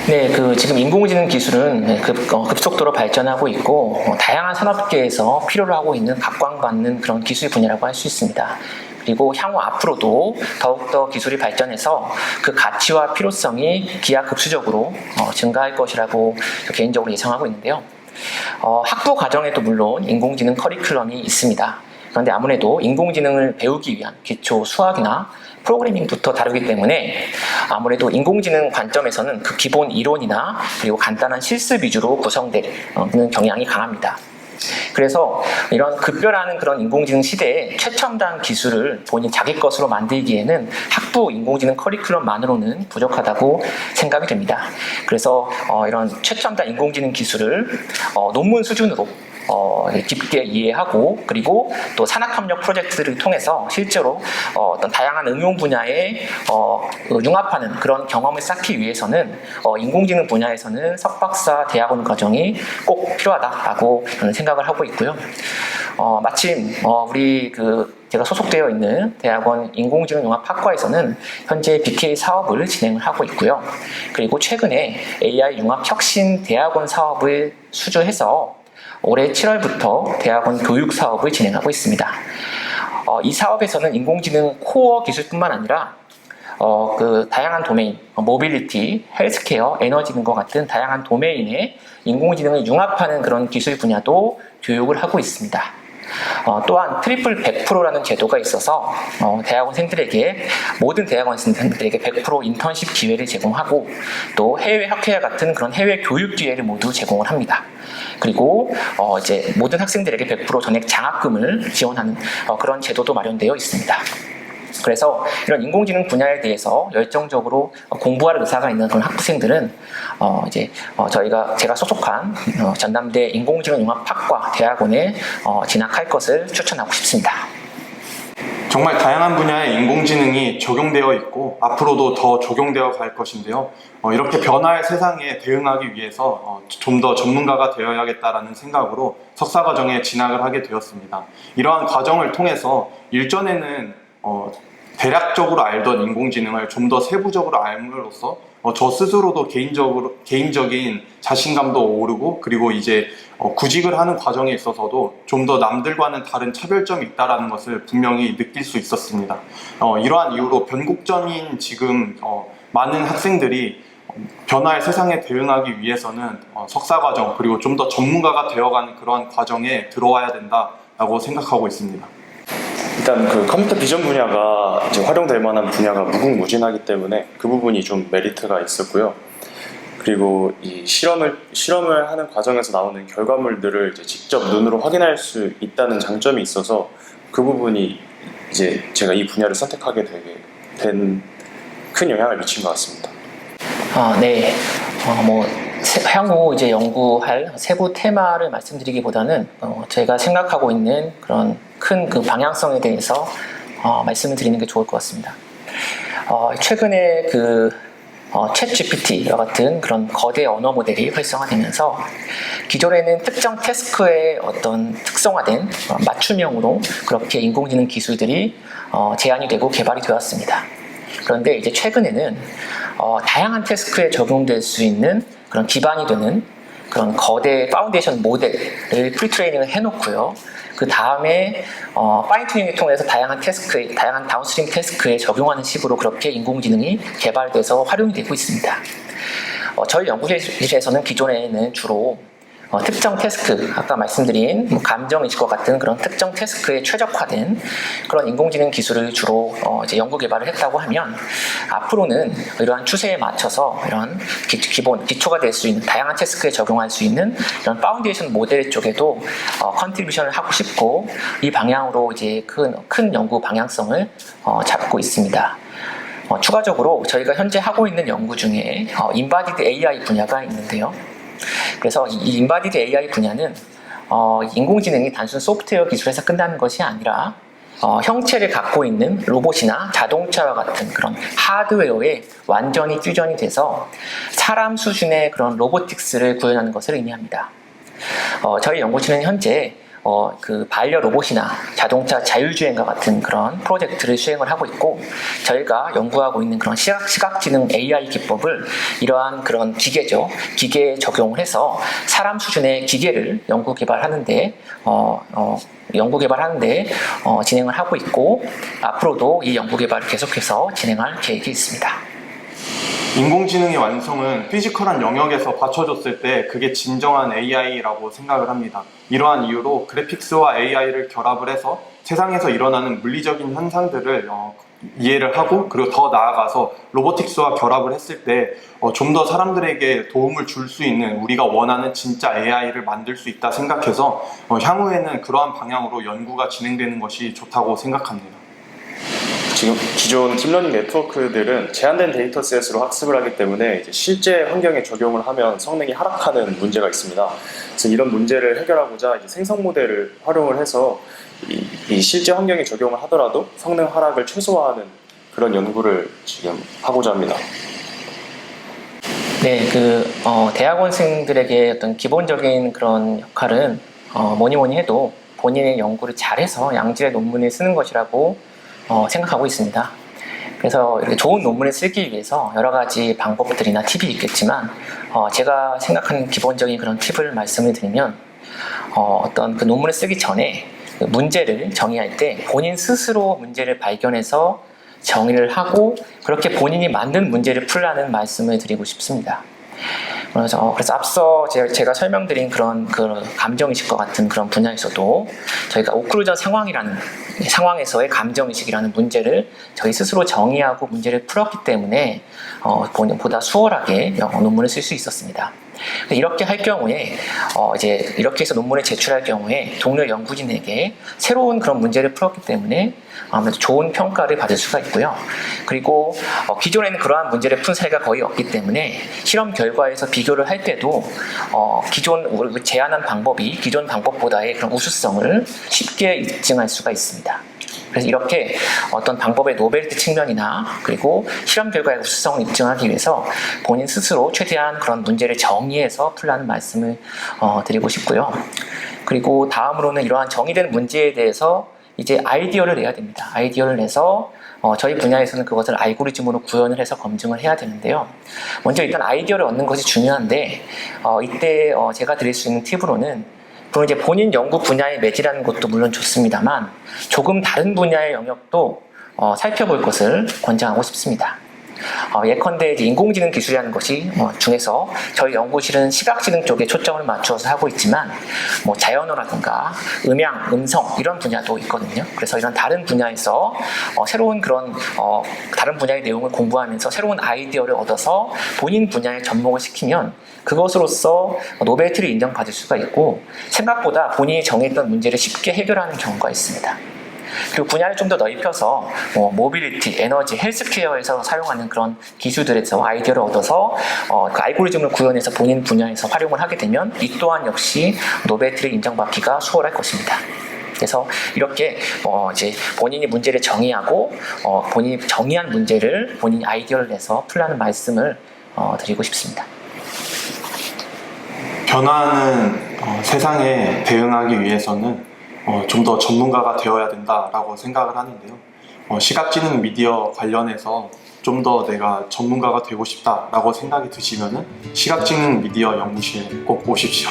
네, 지금 인공지능 기술은 급속도로 발전하고 있고, 다양한 산업계에서 필요로 하고 있는 각광받는 그런 기술 분야라고 할 수 있습니다. 그리고 향후 앞으로도 더욱더 기술이 발전해서 그 가치와 필요성이 기하급수적으로 증가할 것이라고 개인적으로 예상하고 있는데요. 학부 과정에도 물론 인공지능 커리큘럼이 있습니다. 그런데 아무래도 인공지능을 배우기 위한 기초 수학이나 프로그래밍부터 다루기 때문에 아무래도 인공지능 관점에서는 그 기본 이론이나 그리고 간단한 실습 위주로 구성되는 경향이 강합니다. 그래서 이런 급변하는 그런 인공지능 시대에 최첨단 기술을 본인 자기 것으로 만들기에는 학부 인공지능 커리큘럼만으로는 부족하다고 생각이 됩니다. 그래서 이런 최첨단 인공지능 기술을 논문 수준으로 깊게 이해하고 그리고 또 산학협력 프로젝트들을 통해서 실제로 어떤 다양한 응용 분야에 융합하는 그런 경험을 쌓기 위해서는 인공지능 분야에서는 석박사 대학원 과정이 꼭 필요하다라고 저는 생각을 하고 있고요. 마침 우리 제가 소속되어 있는 대학원 인공지능융합학과에서는 현재 BK 사업을 진행을 하고 있고요. 그리고 최근에 AI 융합혁신 대학원 사업을 수주해서 올해 7월부터 대학원 교육 사업을 진행하고 있습니다. 이 사업에서는 인공지능 코어 기술뿐만 아니라 다양한 도메인, 모빌리티, 헬스케어, 에너지 등과 같은 다양한 도메인에 인공지능을 융합하는 그런 기술 분야도 교육을 하고 있습니다. 또한 트리플 100%라는 제도가 있어서 대학원생들에게 모든 대학원생들에게 100% 인턴십 기회를 제공하고 또 해외 학회와 같은 그런 해외 교육 기회를 모두 제공을 합니다. 그리고 이제 모든 학생들에게 100% 전액 장학금을 지원하는 그런 제도도 마련되어 있습니다. 그래서 이런 인공지능 분야에 대해서 열정적으로 공부할 의사가 있는 그런 학부생들은 제가 소속한 전남대 인공지능융합학과 대학원에 진학할 것을 추천하고 싶습니다. 정말 다양한 분야에 인공지능이 적용되어 있고 앞으로도 더 적용되어 갈 것인데요. 이렇게 변화의 세상에 대응하기 위해서 좀 더 전문가가 되어야겠다라는 생각으로 석사과정에 진학을 하게 되었습니다. 이러한 과정을 통해서 일전에는 대략적으로 알던 인공지능을 좀 더 세부적으로 알므로써 저 스스로도 개인적인 자신감도 오르고 그리고 이제 구직을 하는 과정에 있어서도 좀 더 남들과는 다른 차별점이 있다는 것을 분명히 느낄 수 있었습니다. 이러한 이유로 변곡점인 지금 많은 학생들이 변화의 세상에 대응하기 위해서는 석사과정 그리고 좀 더 전문가가 되어가는 그러한 과정에 들어와야 된다라고 생각하고 있습니다. 일단 컴퓨터 비전 분야가 이제 활용될 만한 분야가 무궁무진하기 때문에 그 부분이 좀 메리트가 있었고요. 그리고 이 실험을 하는 과정에서 나오는 결과물들을 이제 직접 눈으로 확인할 수 있다는 장점이 있어서 그 부분이 이제 제가 이 분야를 선택하게 되게 된 큰 영향을 미친 것 같습니다. 네. 향후 이제 연구할 세부 테마를 말씀드리기보다는 제가 생각하고 있는 그런 큰 방향성에 대해서 말씀을 드리는 게 좋을 것 같습니다. 최근에 챗 GPT와 같은 그런 거대 언어 모델이 활성화되면서 기존에는 특정 태스크의 어떤 특성화된 맞춤형으로 그렇게 인공지능 기술들이 제안이 되고 개발이 되었습니다. 그런데 이제 최근에는 다양한 태스크에 적용될 수 있는 그런 기반이 되는 그런 거대 파운데이션 모델을 프리트레이닝을 해놓고요. 그 다음에 파인튜닝을 통해서 다양한 다운스트림 태스크에 적용하는 식으로 그렇게 인공지능이 개발돼서 활용이 되고 있습니다. 저희 연구실에서는 기존에는 주로 특정 태스크, 아까 말씀드린 감정인식과 같은 그런 특정 태스크에 최적화된 그런 인공지능 기술을 주로 이제 연구 개발을 했다고 하면 앞으로는 이러한 추세에 맞춰서 이런 기초가 될 수 있는 다양한 태스크에 적용할 수 있는 이런 파운데이션 모델 쪽에도 컨트리뷰션을 하고 싶고 이 방향으로 이제 큰 연구 방향성을 잡고 있습니다. 추가적으로 저희가 현재 하고 있는 연구 중에 인바디드 AI 분야가 있는데요. 그래서 이 인바디드 AI 분야는 인공지능이 단순 소프트웨어 기술에서 끝나는 것이 아니라 형체를 갖고 있는 로봇이나 자동차와 같은 그런 하드웨어에 완전히 퓨전이 돼서 사람 수준의 그런 로보틱스를 구현하는 것을 의미합니다. 저희 연구실은 현재 그 반려 로봇이나 자동차 자율주행과 같은 그런 프로젝트를 수행을 하고 있고, 저희가 연구하고 있는 그런 시각지능 AI 기법을 이러한 그런 기계에 적용을 해서 사람 수준의 기계를 연구 개발하는데 진행을 하고 있고, 앞으로도 이 연구 개발을 계속해서 진행할 계획이 있습니다. 인공지능의 완성은 피지컬한 영역에서 받쳐줬을 때 그게 진정한 AI라고 생각을 합니다. 이러한 이유로 그래픽스와 AI를 결합을 해서 세상에서 일어나는 물리적인 현상들을 이해를 하고, 그리고 더 나아가서 로보틱스와 결합을 했을 때 좀 더 사람들에게 도움을 줄 수 있는, 우리가 원하는 진짜 AI를 만들 수 있다 생각해서 향후에는 그러한 방향으로 연구가 진행되는 것이 좋다고 생각합니다. 지금 기존 딥러닝 네트워크들은 제한된 데이터셋으로 학습을 하기 때문에 이제 실제 환경에 적용을 하면 성능이 하락하는 문제가 있습니다. 그래서 이런 문제를 해결하고자 이제 생성 모델을 활용을 해서 이 실제 환경에 적용을 하더라도 성능 하락을 최소화하는 그런 연구를 지금 하고자 합니다. 네, 대학원생들에게 어떤 기본적인 그런 역할은 뭐니 해도 본인의 연구를 잘해서 양질의 논문을 쓰는 것이라고 생각하고 있습니다. 그래서 이렇게 좋은 논문을 쓰기 위해서 여러 가지 방법들이나 팁이 있겠지만, 제가 생각하는 기본적인 그런 팁을 말씀을 드리면, 어떤 그 논문을 쓰기 전에 그 문제를 정의할 때 본인 스스로 문제를 발견해서 정의를 하고, 그렇게 본인이 만든 문제를 풀라는 말씀을 드리고 싶습니다. 그래서 앞서 제가 설명드린 그런 감정의식과 같은 그런 분야에서도 저희가 오클루전 상황에서의 감정의식이라는 문제를 저희 스스로 정의하고 문제를 풀었기 때문에 보다 수월하게 논문을 쓸 수 있었습니다. 이렇게 할 경우에 이렇게 해서 논문을 제출할 경우에 동료 연구진에게 새로운 그런 문제를 풀었기 때문에 아무래도 좋은 평가를 받을 수가 있고요. 그리고 기존에는 그러한 문제를 푼 사례가 거의 없기 때문에 실험 결과에서 비교를 할 때도 기존 제안한 방법이 기존 방법보다의 그런 우수성을 쉽게 입증할 수가 있습니다. 그래서 이렇게 어떤 방법의 노벨티 측면이나 그리고 실험 결과의 우수성을 입증하기 위해서 본인 스스로 최대한 그런 문제를 정의해서 풀라는 말씀을 드리고 싶고요. 그리고 다음으로는 이러한 정의된 문제에 대해서 이제 아이디어를 내야 됩니다. 아이디어를 내서 저희 분야에서는 그것을 알고리즘으로 구현을 해서 검증을 해야 되는데요. 먼저 일단 아이디어를 얻는 것이 중요한데, 이때 제가 드릴 수 있는 팁으로는, 물론 이제 본인 연구 분야에 매진하는 것도 물론 좋습니다만 조금 다른 분야의 영역도 살펴볼 것을 권장하고 싶습니다. 예컨대 이제 인공지능 기술이라는 것이 중에서 저희 연구실은 시각지능 쪽에 초점을 맞추어서 하고 있지만 자연어라든가 음향, 음성 이런 분야도 있거든요. 그래서 이런 다른 분야에서 새로운 그런 다른 분야의 내용을 공부하면서 새로운 아이디어를 얻어서 본인 분야에 접목을 시키면 그것으로서 노벨티를 인정받을 수가 있고, 생각보다 본인이 정했던 문제를 쉽게 해결하는 경우가 있습니다. 그리고 분야를 좀 더 넓혀서 모빌리티, 에너지, 헬스케어에서 사용하는 그런 기술들에서 아이디어를 얻어서 그 알고리즘을 구현해서 본인 분야에서 활용을 하게 되면 이 또한 역시 노벨티를 인정받기가 수월할 것입니다. 그래서 이렇게 이제 본인이 문제를 정의하고 본인이 정의한 문제를 본인이 아이디어를 내서 풀라는 말씀을 드리고 싶습니다. 변화하는 세상에 대응하기 위해서는 좀 더 전문가가 되어야 된다라고 생각을 하는데요. 시각지능 미디어 관련해서 좀 더 내가 전문가가 되고 싶다라고 생각이 드시면은 시각지능 미디어 연구실 꼭 오십시오.